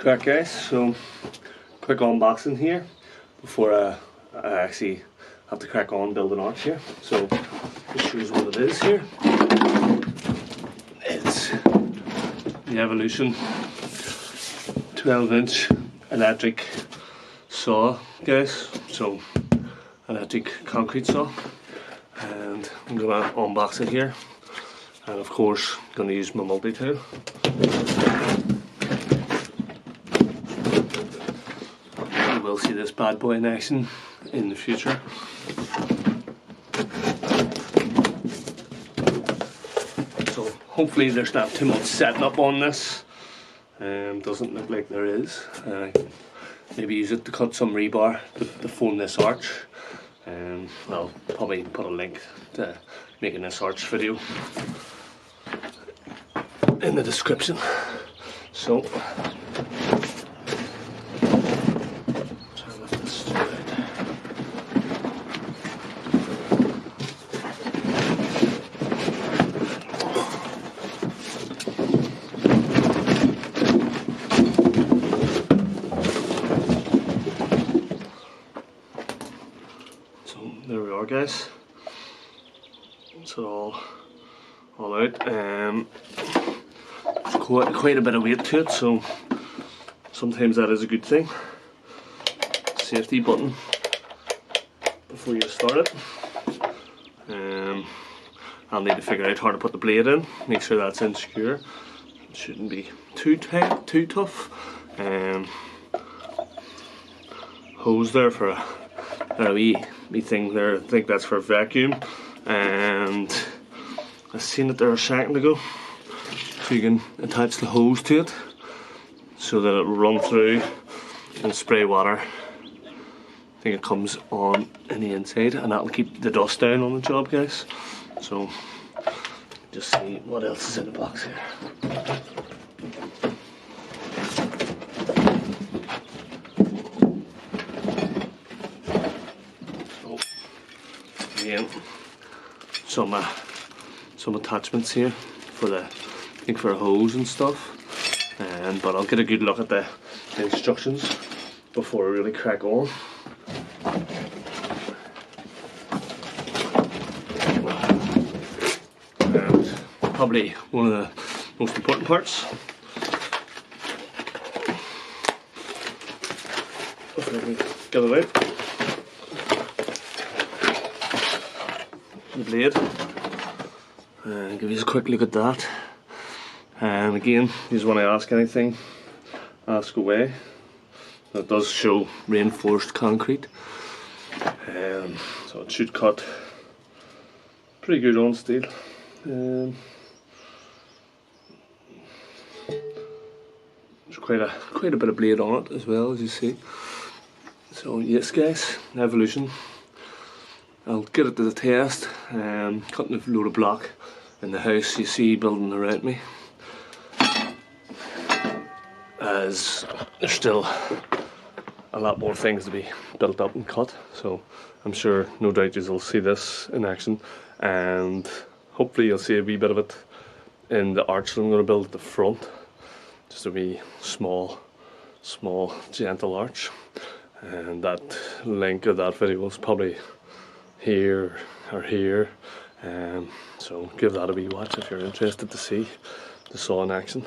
crack, guys. So quick unboxing here before I actually have to crack on build an arch here. So just show you what it is here. It's the Evolution 12-inch electric saw, guys. So electric concrete saw, and I'm gonna unbox it here, and of course I'm gonna use my multi-tool. You will see this bad boy in action in the future. So hopefully there's not too much setting up on this. Doesn't look like there is. Maybe use it to cut some rebar to form this arch. I'll probably put a link to making this arch video in the description. So try to lift this straight out. So there we are, guys. It's all out. Quite a bit of weight to it, so sometimes that is a good thing. Safety button before you start it. I'll need to figure out how to put the blade in, make sure that's in secure. It shouldn't be too tight, too tough. Hose there for a wee thing there. I think that's for vacuum, and I seen it there a second ago. So you can attach the hose to it so that it will run through and spray water. I think it comes on in the inside, and that'll keep the dust down on the job, guys. So just see what else is in the box here. Again, some attachments here for the, I think, for a hose and stuff. But I'll get a good look at the instructions before I really crack on. And probably one of the most important parts. Hopefully I can get it out. The blade, and give you a quick look at that. And again, you want to ask anything, ask away. It does show reinforced concrete, so it should cut pretty good on steel. There's quite a bit of blade on it as well, as you see. So yes, guys, Evolution. I'll get it to the test. Cutting a load of block in the house you see building around me, as there's still a lot more things to be built up and cut. So I'm sure, no doubt, you'll see this in action, and hopefully you'll see a wee bit of it in the arch that I'm going to build at the front. Just a wee small gentle arch, and that link of that video is probably here or here. So give that a wee watch if you're interested to see the saw in action.